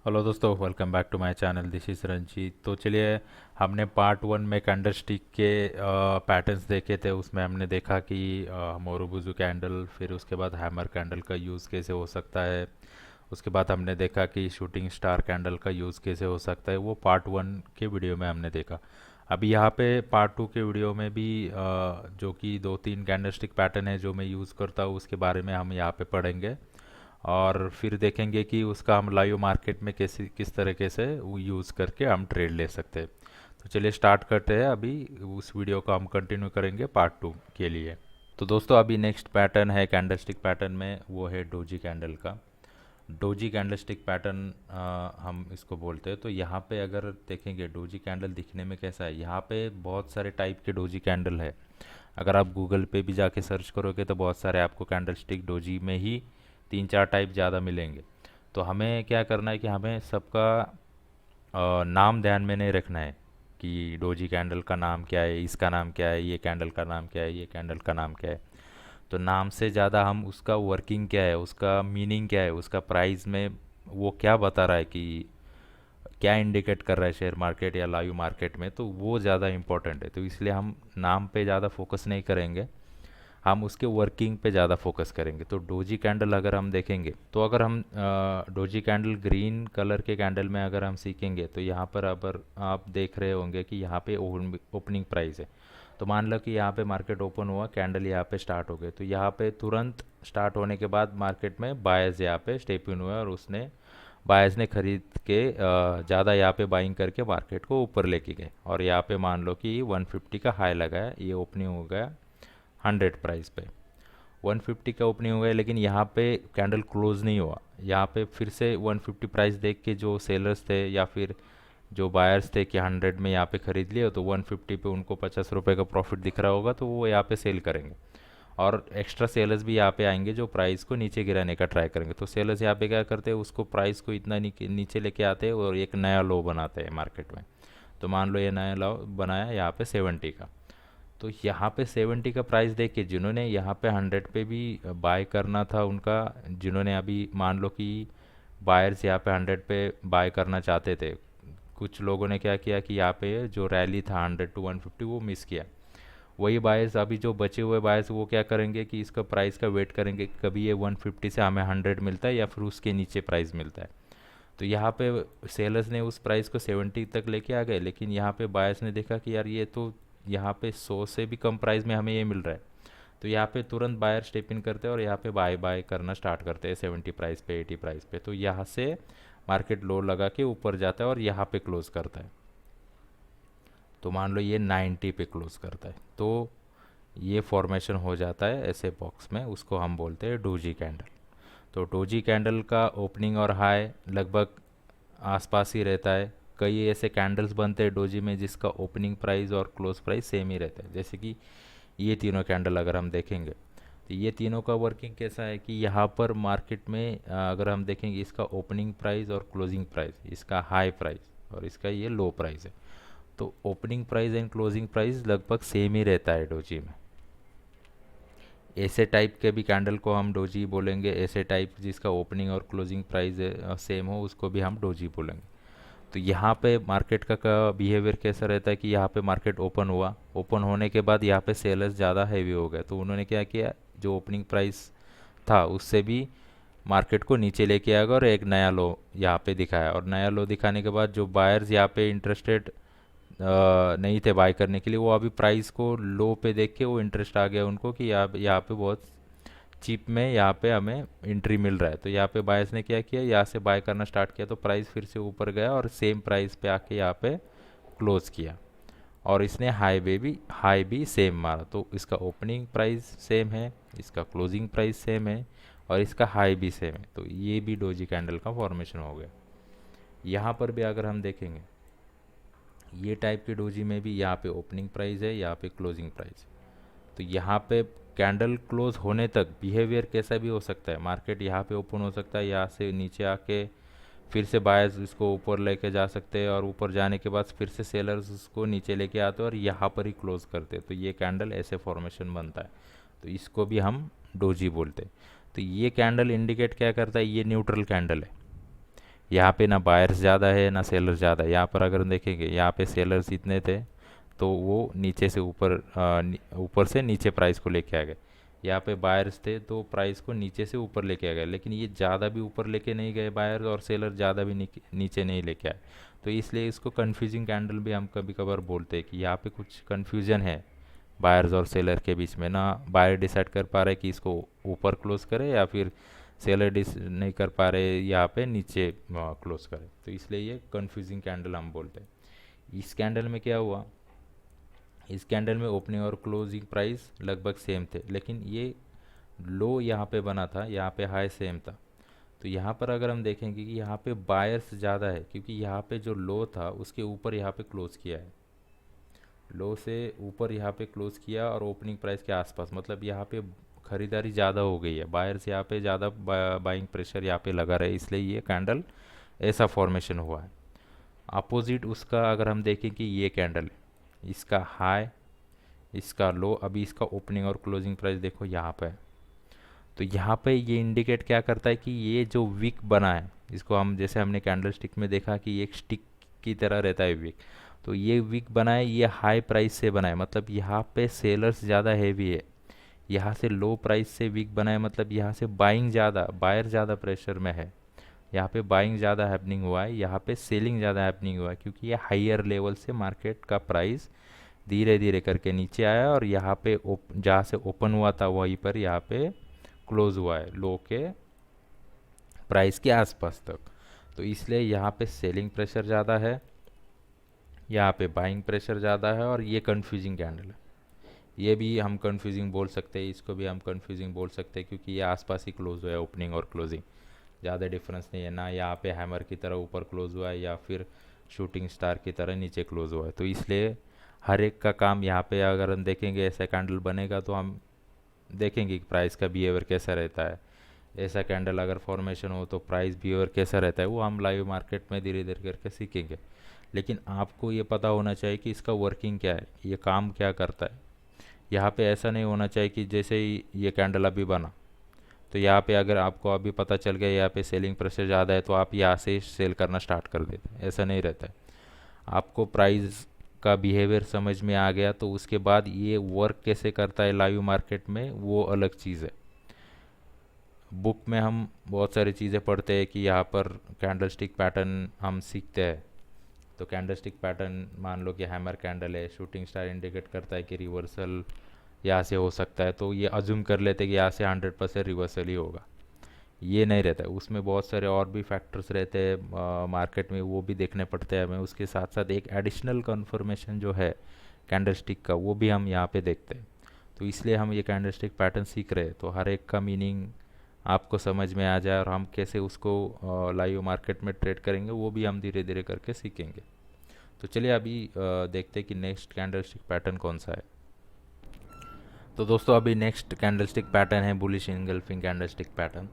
Hello दोस्तों, welcome back to my channel. This is Ranjit. तो चलिए, हमने पार्ट वन में कैंडलस्टिक के पैटर्न्स देखे थे। उसमें हमने देखा कि मोरोबुजू कैंडल, फिर उसके बाद हैमर कैंडल का यूज़ कैसे हो सकता है। उसके बाद हमने देखा कि शूटिंग स्टार कैंडल का यूज़ कैसे हो सकता है। वो पार्ट वन के वीडियो में हमने देखा। अभी यहाँ पे पार्ट टू के वीडियो में भी जो कि दो तीन कैंडलस्टिक पैटर्न है जो मैं यूज़ करता हूँ, उसके बारे में हम यहाँ पे पढ़ेंगे। और फिर देखेंगे कि उसका हम लाइव मार्केट में कैसे किस तरीके से वो यूज़ करके हम ट्रेड ले सकते हैं। तो चलिए स्टार्ट करते हैं। अभी उस वीडियो को हम कंटिन्यू करेंगे पार्ट टू के लिए। तो दोस्तों, अभी नेक्स्ट पैटर्न है कैंडलस्टिक पैटर्न में, वो है डोजी कैंडल का। डोजी कैंडलस्टिक पैटर्न हम इसको बोलते हैं। तो यहाँ पे अगर देखेंगे डोजी कैंडल दिखने में कैसा है, यहाँ पे बहुत सारे टाइप के डोजी कैंडल है। अगर आप गूगल पे भी जाके सर्च करोगे तो बहुत सारे आपको कैंडलस्टिक डोजी में ही तीन चार टाइप ज़्यादा मिलेंगे। तो हमें क्या करना है कि हमें सबका नाम ध्यान में नहीं रखना है कि डोजी कैंडल का नाम क्या है, इसका नाम क्या है, ये कैंडल का नाम क्या है, ये कैंडल का नाम क्या है। तो नाम से ज़्यादा हम उसका वर्किंग क्या है, उसका मीनिंग क्या है, उसका प्राइस में वो क्या बता रहा है कि क्या इंडिकेट कर रहा है शेयर मार्केट या लाइव मार्केट में, तो वो ज़्यादा इम्पोर्टेंट है। तो इसलिए हम नाम पे ज़्यादा फोकस नहीं करेंगे, हम उसके वर्किंग पे ज़्यादा फोकस करेंगे। तो डोजी कैंडल अगर हम देखेंगे, तो अगर हम डोजी कैंडल ग्रीन कलर के कैंडल में अगर हम सीखेंगे, तो यहाँ पर अगर आप देख रहे होंगे कि यहाँ पे ओपनिंग प्राइस है। तो मान लो कि यहाँ पे मार्केट ओपन हुआ, कैंडल यहाँ पे स्टार्ट हो गए, तो यहाँ पे तुरंत स्टार्ट होने के बाद मार्केट में बायर्स यहाँ पे स्टेप इन हुए और उसने बायर्स ने खरीद के ज़्यादा यहाँ पे बाइंग करके मार्केट को ऊपर लेके गए। और यहाँ पे मान लो कि 150 का हाई लगाया, ये ओपनिंग हो गया 100 प्राइस पे। 150 का ओपनिंग हो गया, लेकिन यहाँ पे कैंडल क्लोज नहीं हुआ। यहाँ पे फिर से 150 प्राइस देख के जो सेलर्स थे या फिर जो बायर्स थे कि 100 में यहाँ पे खरीद लिए, तो 150 पे उनको 50 रुपये का प्रॉफिट दिख रहा होगा, तो वो यहाँ पे सेल करेंगे। और एक्स्ट्रा सेलर्स भी यहाँ पे आएंगे जो प्राइस को नीचे गिराने का ट्राई करेंगे। तो सेलर्स यहाँ पे क्या करते हैं, उसको प्राइस को इतना नीचे लेके आते हैं और एक नया लो बनाते हैं मार्केट में। तो मान लो ये नया लो बनाया यहाँ पे 70 का। तो यहाँ पे 70 का प्राइस देख के जिन्होंने यहाँ पे 100 पे भी बाय करना था उनका, जिन्होंने अभी मान लो कि बायर्स यहाँ पे 100 पे बाय करना चाहते थे, कुछ लोगों ने क्या किया कि यहाँ पे जो रैली था 100 टू 150 वो मिस किया। वही बायर्स, अभी जो बचे हुए बायर्स, वो क्या करेंगे कि इसका प्राइस का वेट करेंगे कि कभी ये 150 से हमें 100 मिलता है या फिर उसके नीचे प्राइस मिलता है। तो यहाँ पे सेलर्स ने उस प्राइस को 70 तक लेके आ गए, लेकिन यहाँ पे बायर्स ने देखा कि यार ये तो यहाँ पे 100 से भी कम प्राइस में हमें ये मिल रहा है। तो यहाँ पे तुरंत बायर स्टेप इन करते हैं और यहाँ पे बाय बाय करना स्टार्ट करते हैं 70 प्राइस पे, 80 प्राइस पे। तो यहाँ से मार्केट लो लगा के ऊपर जाता है और यहाँ पे क्लोज करता है। तो मान लो ये 90 पे क्लोज करता है, तो ये फॉर्मेशन हो जाता है ऐसे बॉक्स में, उसको हम बोलते हैं डोजी कैंडल। तो डोजी कैंडल का ओपनिंग और हाई लगभग आसपास ही रहता है। कई ऐसे कैंडल्स बनते हैं डोजी में जिसका ओपनिंग प्राइस और क्लोज प्राइस सेम ही रहता है। जैसे कि ये तीनों कैंडल अगर हम देखेंगे, तो ये तीनों का वर्किंग कैसा है कि यहाँ पर मार्केट में अगर हम देखेंगे इसका ओपनिंग प्राइस और क्लोजिंग प्राइस, इसका हाई प्राइस और इसका ये लो प्राइस है। तो opening price and closing price लगभग सेम ही रहता है डोजी में। ऐसे टाइप के भी कैंडल को हम डोजी बोलेंगे, ऐसे टाइप जिसका ओपनिंग और क्लोजिंग प्राइस सेम हो उसको भी हम डोजी बोलेंगे। तो यहाँ पे मार्केट का बिहेवियर कैसा रहता है कि यहाँ पे मार्केट ओपन हुआ, ओपन होने के बाद यहाँ पे सेलर्स ज़्यादा हैवी हो गए, तो उन्होंने क्या किया, जो ओपनिंग प्राइस था उससे भी मार्केट को नीचे लेके आ गया और एक नया लो यहाँ पे दिखाया। और नया लो दिखाने के बाद जो बायर्स यहाँ पे इंटरेस्टेड नहीं थे बाय करने के लिए, वो अभी प्राइस को लो पे देख के वो इंटरेस्ट आ गया उनको कि यहाँ यहाँ पे बहुत चीप में यहाँ पे हमें एंट्री मिल रहा है। तो यहाँ पे बायर्स ने क्या किया, यहाँ से बाय करना स्टार्ट किया, तो प्राइस फिर से ऊपर गया और सेम प्राइस पे आके यहाँ पे क्लोज किया। और इसने हाई भी सेम मारा। तो इसका ओपनिंग प्राइस सेम है, इसका क्लोजिंग प्राइस सेम है और इसका हाई भी सेम है। तो ये भी डोजी कैंडल का फॉर्मेशन हो गया। यहाँ पर भी अगर हम देखेंगे, ये टाइप के डोजी में भी यहाँ पे ओपनिंग प्राइस है, यहाँ पे क्लोजिंग प्राइस है। तो यहाँ पे कैंडल क्लोज होने तक बिहेवियर कैसा भी हो सकता है। मार्केट यहाँ पे ओपन हो सकता है, यहाँ से नीचे आके फिर से बायर्स इसको ऊपर लेके जा सकते हैं और ऊपर जाने के बाद फिर से सेलर्स उसको नीचे लेके आते हैं और यहाँ पर ही क्लोज करते हैं। तो ये कैंडल ऐसे फॉर्मेशन बनता है, तो इसको भी हम डोजी बोलते हैं। तो ये कैंडल इंडिकेट क्या करता है, ये न्यूट्रल कैंडल है। यहाँ पे ना बायर्स ज़्यादा है ना सेलर्स ज़्यादा है। यहाँ पर अगर हम देखेंगे, यहाँ पे सेलर्स इतने थे तो वो नीचे से ऊपर ऊपर से नीचे प्राइस को लेके आ गए। यहाँ पे बायर्स थे तो प्राइस को नीचे से ऊपर लेके आ गए, लेकिन ये ज़्यादा भी ऊपर लेके नहीं गए बायर्स, और सेलर ज़्यादा भी नीचे नहीं लेके आए। तो इसलिए इसको कन्फ्यूजिंग कैंडल भी हम कभी कभार बोलते हैं कि यहाँ पे कुछ कन्फ्यूजन है बायर्स और सेलर के बीच में। ना बायर डिसाइड कर पा रहे कि इसको ऊपर क्लोज करे, या फिर सेलर डिस नहीं कर पा रहे यहाँ पे नीचे क्लोज करे। तो इसलिए ये कन्फ्यूजिंग कैंडल हम बोलते हैं। इस कैंडल में क्या हुआ, इस कैंडल में ओपनिंग और क्लोजिंग प्राइस लगभग सेम थे, लेकिन ये लो यहाँ पे बना था, यहाँ पे हाई सेम था। तो यहाँ पर अगर हम देखेंगे कि यहाँ पे बायर्स ज़्यादा है, क्योंकि यहाँ पे जो लो था उसके ऊपर यहाँ पे क्लोज किया है, लो से ऊपर यहाँ पे क्लोज किया और ओपनिंग प्राइस के आसपास, मतलब यहाँ पे खरीदारी ज़्यादा हो गई है, बायर्स यहाँ पे ज़्यादा बाइंग प्रेशर यहाँ पे लगा रहे, इसलिए ये कैंडल ऐसा फॉर्मेशन हुआ है। अपोजिट उसका अगर हम देखें कि ये कैंडल है, इसका हाई, इसका लो, अभी इसका ओपनिंग और क्लोजिंग प्राइस देखो यहाँ पे है। तो यहाँ पे ये इंडिकेट क्या करता है कि ये जो विक बना है, इसको हम जैसे हमने कैंडल स्टिक में देखा कि एक स्टिक की तरह रहता है विक, तो ये विक बना है, ये हाई प्राइस से बना है, मतलब यहाँ पे सेलर्स ज़्यादा हैवी है। यहाँ से लो प्राइस से विक बना है, मतलब यहाँ से बाइंग ज़्यादा, बायर ज़्यादा प्रेशर में है। यहाँ पे बाइंग ज़्यादा हैपनिंग हुआ है, यहाँ पे सेलिंग ज़्यादा हैपनिंग हुआ है, क्योंकि ये हाइयर लेवल से मार्केट का प्राइस धीरे धीरे करके नीचे आया, और यहाँ पे जहाँ से ओपन हुआ था वहीं पर यहाँ पे क्लोज हुआ है लो के प्राइस के आसपास तक। तो इसलिए यहाँ पे सेलिंग प्रेशर ज़्यादा है, यहाँ पे बाइंग प्रेशर ज़्यादा है, और ये कंफ्यूजिंग कैंडल है। ये भी हम कंफ्यूजिंग बोल सकते हैं, इसको भी हम कंफ्यूजिंग बोल सकते हैं, क्योंकि ये आसपास ही क्लोज हुआ है ओपनिंग और क्लोजिंग, ज़्यादा डिफरेंस नहीं है ना, यहाँ पे हैमर की तरह ऊपर क्लोज हुआ है या फिर शूटिंग स्टार की तरह नीचे क्लोज हुआ है। तो इसलिए हर एक का काम यहाँ पे अगर हम देखेंगे, ऐसा कैंडल बनेगा तो हम देखेंगे कि प्राइस का बिहेवियर कैसा रहता है। ऐसा कैंडल अगर फॉर्मेशन हो तो प्राइस बिहेवियर कैसा रहता है, वो हम लाइव मार्केट में धीरे धीरे करके सीखेंगे। लेकिन आपको ये पता होना चाहिए कि इसका वर्किंग क्या है, ये काम क्या करता है। यहाँ पे ऐसा नहीं होना चाहिए कि जैसे ही ये कैंडल अभी बना तो यहाँ पे अगर आपको अभी पता चल गया यहाँ पे सेलिंग प्रेशर ज़्यादा है तो आप यहाँ से सेल करना स्टार्ट कर देते हैं, ऐसा नहीं रहता है। आपको प्राइस का बिहेवियर समझ में आ गया तो उसके बाद ये वर्क कैसे करता है लाइव मार्केट में, वो अलग चीज़ है। बुक में हम बहुत सारी चीज़ें पढ़ते हैं कि यहाँ पर कैंडल स्टिक पैटर्न हम सीखते हैं। तो कैंडल स्टिक पैटर्न मान लो कि हैमर कैंडल है, शूटिंग स्टार इंडिकेट करता है कि रिवर्सल यहाँ से हो सकता है, तो ये अज्यूम कर लेते हैं कि यहाँ से 100% रिवर्सल ही होगा। ये नहीं रहता है, उसमें बहुत सारे और भी फैक्टर्स रहते हैं मार्केट में, वो भी देखने पड़ते हैं हमें। उसके साथ साथ एक एडिशनल कन्फर्मेशन जो है कैंडल स्टिक का, वो भी हम यहाँ पे देखते हैं। तो इसलिए हम ये कैंडल स्टिक पैटर्न सीख रहे हैं, तो हर एक का मीनिंग आपको समझ में आ जाए और हम कैसे उसको लाइव मार्केट में ट्रेड करेंगे वो भी हम धीरे धीरे करके सीखेंगे। तो चलिए अभी देखते हैं कि नेक्स्ट कैंडल स्टिक पैटर्न कौन सा है। तो दोस्तों अभी नेक्स्ट कैंडल स्टिक पैटर्न है bullish engulfing candle stick pattern.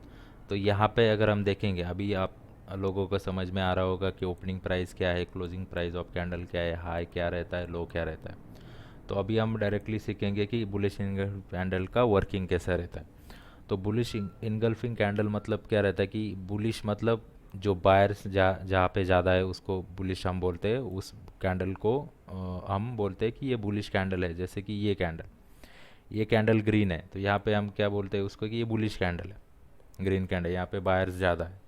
तो यहाँ पे अगर हम देखेंगे, अभी आप लोगों को समझ में आ रहा होगा कि ओपनिंग प्राइस क्या है, क्लोजिंग प्राइस ऑफ कैंडल क्या है, हाई क्या रहता है, लो क्या रहता है। तो अभी हम डायरेक्टली सीखेंगे कि बुलिश इनगल्फिंग कैंडल का वर्किंग कैसा रहता है। तो बुलिश इनगल्फिंग कैंडल मतलब क्या रहता है कि बुलिश मतलब जो बायर्स जहाँ पे ज़्यादा है उसको बुलिश हम बोलते हैं, उस कैंडल को हम बोलते हैं कि ये बुलिश कैंडल है। जैसे कि ये कैंडल ग्रीन है तो यहाँ पे हम क्या बोलते हैं उसको कि ये बुलिश कैंडल है, ग्रीन कैंडल, यहाँ पे बायर्स ज़्यादा है।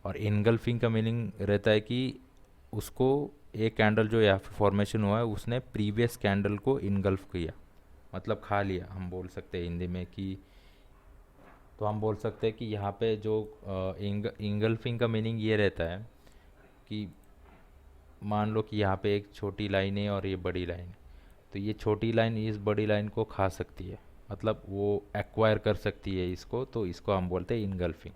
और इनगल्फिंग का मीनिंग रहता है कि उसको एक कैंडल जो यहाँ पे फॉर्मेशन हुआ है उसने प्रीवियस कैंडल को इनगल्फ किया, मतलब खा लिया, हम बोल सकते हैं हिंदी में कि। तो हम बोल सकते हैं कि यहाँ पे जो इंगल्फिंग का मीनिंग ये रहता है कि मान लो कि यहाँ पे एक छोटी लाइन है और ये बड़ी लाइन है, तो ये छोटी लाइन इस बड़ी लाइन को खा सकती है, मतलब वो एक्वायर कर सकती है इसको, तो इसको हम बोलते हैं इनगल्फिंग।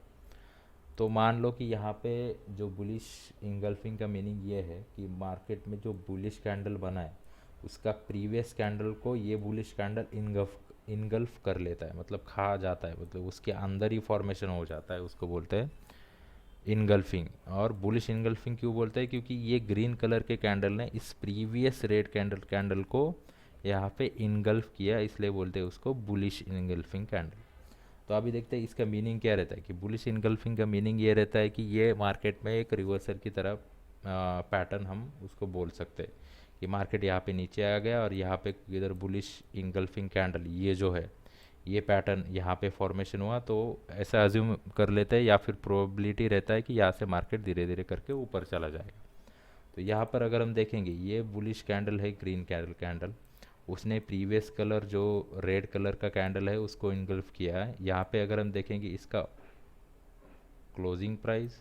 तो मान लो कि यहाँ पे जो बुलिश इनगल्फिंग का मीनिंग ये है कि मार्केट में जो बुलिश कैंडल बना है उसका प्रीवियस कैंडल को ये बुलिश कैंडल इनगल्फ कर लेता है, मतलब खा जाता है, मतलब उसके अंदर ही फॉर्मेशन हो जाता है, उसको बोलते हैं इनगल्फिंग। और बुलिश इनगल्फिंग क्यों बोलते हैं, क्योंकि ये ग्रीन कलर के कैंडल ने इस प्रीवियस रेड कैंडल को यहाँ पे इनगल्फ किया, इसलिए बोलते हैं उसको बुलिश इनगल्फिंग कैंडल। तो अभी देखते हैं इसका मीनिंग क्या रहता है कि बुलिश इनगल्फिंग का मीनिंग ये रहता है कि ये मार्केट में एक रिवर्सल की तरह पैटर्न हम उसको बोल सकते हैं कि मार्केट यहाँ पे नीचे आ गया और यहाँ पे इधर बुलिश इनगल्फिंग कैंडल ये जो है ये पैटर्न यहाँ पे फॉर्मेशन हुआ, तो ऐसा अज्यूम कर लेते हैं या फिर प्रोबेबिलिटी रहता है कि यहाँ से मार्केट धीरे धीरे करके ऊपर चला जाएगा। तो यहाँ पर अगर हम देखेंगे ये बुलिश कैंडल है, ग्रीन कैंडल उसने प्रीवियस कलर जो रेड कलर का कैंडल है उसको इनगल्फ किया है। यहाँ पे अगर हम देखेंगे इसका क्लोजिंग प्राइस,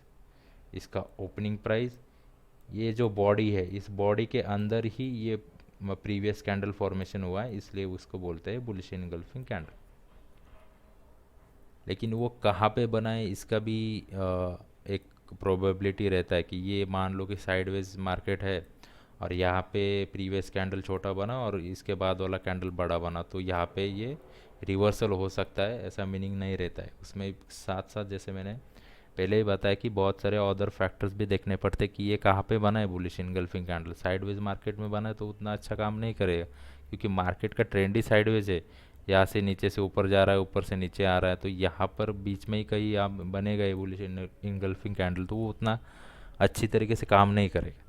इसका ओपनिंग प्राइस, ये जो बॉडी है इस बॉडी के अंदर ही ये प्रीवियस कैंडल फॉर्मेशन हुआ है, इसलिए उसको बोलते हैं बुलिश इनगल्फिंग कैंडल। लेकिन वो कहाँ पे बना है इसका भी एक प्रोबेबिलिटी रहता है कि ये मान लो कि साइडवेज मार्केट है और यहाँ पे प्रीवियस कैंडल छोटा बना और इसके बाद वाला कैंडल बड़ा बना, तो यहाँ पे ये रिवर्सल हो सकता है, ऐसा मीनिंग नहीं रहता है उसमें। साथ साथ जैसे मैंने पहले ही बताया कि बहुत सारे अदर फैक्टर्स भी देखने पड़ते हैं कि ये कहाँ पे बना है bullish engulfing candle. Sideways market में बना है तो उतना अच्छा काम नहीं करेगा, क्योंकि मार्केट का ट्रेंड ही साइडवेज है, यहाँ से नीचे से ऊपर जा रहा है, ऊपर से नीचे आ रहा है, तो यहाँ पर बीच में ही कहीं आप बनेगा ये बुलिश इनगल्फिंग कैंडल, तो वो उतना अच्छी तरीके से काम नहीं करेगा।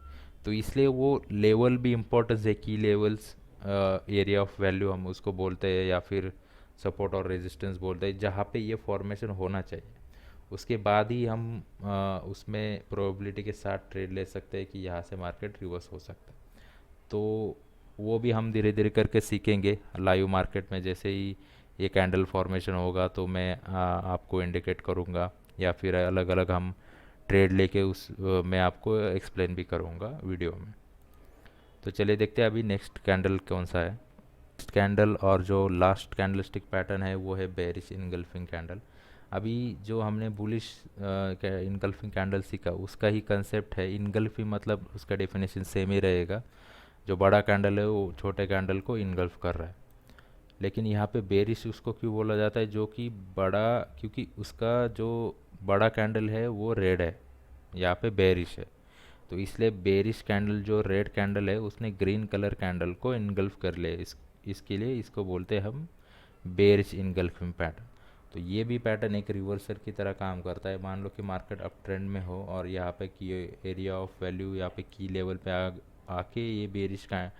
तो इसलिए वो लेवल भी इम्पोर्टेंस है, की लेवल्स, एरिया ऑफ वैल्यू हम उसको बोलते हैं या फिर सपोर्ट और रेजिस्टेंस बोलते हैं, जहाँ पे ये फॉर्मेशन होना चाहिए उसके बाद ही हम उसमें प्रोबेबिलिटी के साथ ट्रेड ले सकते हैं कि यहाँ से मार्केट रिवर्स हो सकता है। तो वो भी हम धीरे धीरे करके सीखेंगे लाइव मार्केट में। जैसे ही ये कैंडल फॉर्मेशन होगा तो मैं आपको इंडिकेट करूँगा या फिर अलग अलग हम ट्रेड लेके मैं आपको एक्सप्लेन भी करूँगा वीडियो में। तो चलिए देखते हैं अभी नेक्स्ट कैंडल कौन सा है। नेक्स्ट कैंडल और जो लास्ट कैंडलस्टिक पैटर्न है वो है बेरिश इनगल्फिंग कैंडल। अभी जो हमने बुलिश इनगल्फिंग कैंडल सीखा उसका ही कंसेप्ट है इनगल्फिंग, मतलब उसका डेफिनेशन सेम ही रहेगा। जो बड़ा कैंडल है वो छोटे कैंडल को इनगल्फ कर रहा है। लेकिन यहाँ पे बेरिश उसको क्यों बोला जाता है, जो कि बड़ा, क्योंकि उसका जो बड़ा कैंडल है वो रेड है, यहाँ पे बेरिश है, तो इसलिए बेरिश कैंडल जो रेड कैंडल है उसने ग्रीन कलर कैंडल को इनगल्फ कर लिया। इसके लिए इसको बोलते हैं हम बेरिश इनगल्फिंग पैटर्न। तो ये भी पैटर्न एक रिवर्सल की तरह काम करता है। मान लो कि मार्केट अप ट्रेंड में हो और यहाँ पे की एरिया ऑफ वैल्यू यहाँ पे की लेवल पे आके ये बेरिश का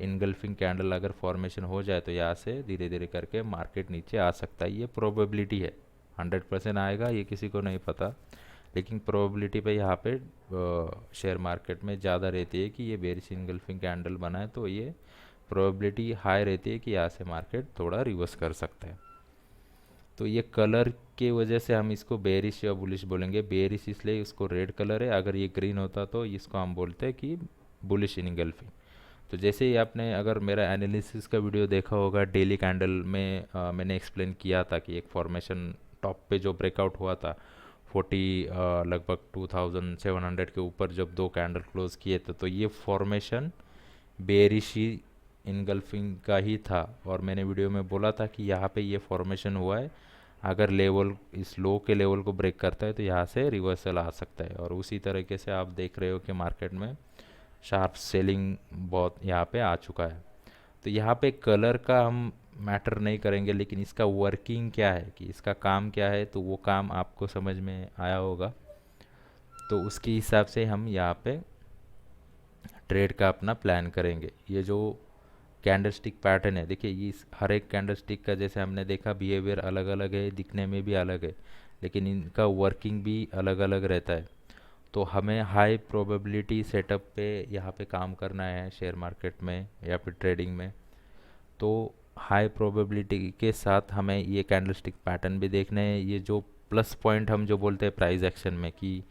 इनगल्फिंग कैंडल अगर फॉर्मेशन हो जाए तो यहाँ से धीरे धीरे करके मार्केट नीचे आ सकता है। ये प्रोबेबिलिटी है, 100% आएगा ये किसी को नहीं पता, लेकिन प्रोबेबिलिटी पे यहाँ पे शेयर मार्केट में ज़्यादा रहती है कि ये बेरिश इनगल्फिंग कैंडल बना है, तो ये प्रोबेबिलिटी हाई रहती है कि यहाँ से मार्केट थोड़ा रिवर्स कर सकता है। तो ये कलर के वजह से हम इसको बेरिश या बुलिश बोलेंगे। बेरिश इसलिए इसको रेड कलर है, अगर ये ग्रीन होता तो इसको हम बोलते हैं कि बुलिश इनगल्फिंग। तो जैसे ही आपने अगर मेरा एनालिसिस का वीडियो देखा होगा डेली कैंडल में, मैंने एक्सप्लेन किया था कि एक फॉर्मेशन टॉप पे जो ब्रेकआउट हुआ था 40 लगभग 2700 के ऊपर जब दो कैंडल क्लोज किए थे, तो ये फॉर्मेशन बेरिशी इनगल्फिंग का ही था। और मैंने वीडियो में बोला था कि यहाँ पे ये फॉर्मेशन हुआ है, अगर लेवल इस लो के लेवल को ब्रेक करता है तो यहाँ से रिवर्सल आ सकता है। और उसी तरीके से आप देख रहे हो कि मार्केट में शार्प सेलिंग बहुत यहाँ पे आ चुका है। तो यहाँ पे कलर का हम मैटर नहीं करेंगे, लेकिन इसका वर्किंग क्या है कि इसका काम क्या है, तो वो काम आपको समझ में आया होगा। तो उसके हिसाब से हम यहाँ पे ट्रेड का अपना प्लान करेंगे। ये जो कैंडलस्टिक पैटर्न है, देखिए ये हर एक कैंडलस्टिक का जैसे हमने देखा बिहेवियर अलग अलग है, दिखने में भी अलग है, लेकिन इनका वर्किंग भी अलग अलग रहता है। तो हमें हाई प्रोबेबिलिटी सेटअप पे यहाँ पे काम करना है शेयर मार्केट में या फिर ट्रेडिंग में। तो हाई प्रोबेबिलिटी के साथ हमें ये कैंडलस्टिक पैटर्न भी देखने हैं। ये जो प्लस पॉइंट हम जो बोलते हैं प्राइस एक्शन में कि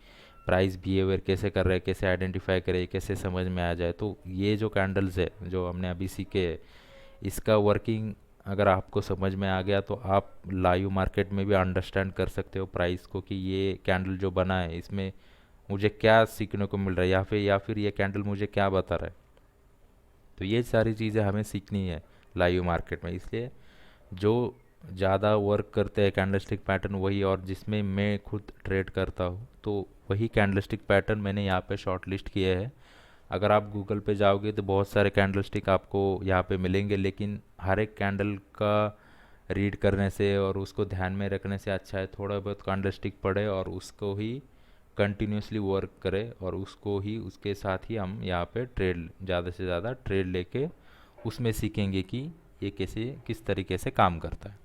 प्राइस बिहेवियर कैसे कर रहे हैं, कैसे आइडेंटिफाई करें, कैसे समझ में आ जाए, तो ये जो कैंडल्स है जो हमने अभी सीखे है इसका वर्किंग अगर आपको समझ में आ गया तो आप लाइव मार्केट में भी अंडरस्टैंड कर सकते हो प्राइस को कि ये कैंडल जो बना है इसमें मुझे क्या सीखने को मिल रहा है या फिर ये कैंडल मुझे क्या बता रहा है। तो ये सारी चीज़ें हमें सीखनी है लाइव मार्केट में। इसलिए जो ज़्यादा वर्क करते हैं कैंडलस्टिक पैटर्न वही, और जिसमें मैं खुद ट्रेड करता हूँ, तो वही कैंडलस्टिक पैटर्न मैंने यहाँ पे शॉर्ट लिस्ट किए हैं। अगर आप गूगल पे जाओगे तो बहुत सारे कैंडलस्टिक आपको यहाँ पे मिलेंगे, लेकिन हर एक कैंडल का रीड करने से और उसको ध्यान में रखने से अच्छा है थोड़ा बहुत कैंडलस्टिक पढ़े और उसको ही कंटिन्यूसली वर्क करे और उसको ही उसके साथ ही हम यहाँ पे ट्रेड ज़्यादा से ज़्यादा ट्रेड लेके उसमें सीखेंगे कि ये कैसे किस तरीके से काम करता है।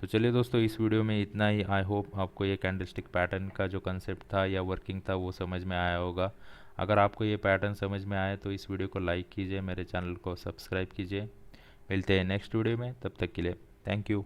तो चलिए दोस्तों, इस वीडियो में इतना ही। आई होप आपको ये कैंडलस्टिक पैटर्न का जो कंसेप्ट था या वर्किंग था वो समझ में आया होगा। अगर आपको ये पैटर्न समझ में आए तो इस वीडियो को लाइक कीजिए, मेरे चैनल को सब्सक्राइब कीजिए। मिलते हैं नेक्स्ट वीडियो में, तब तक के लिए थैंक यू।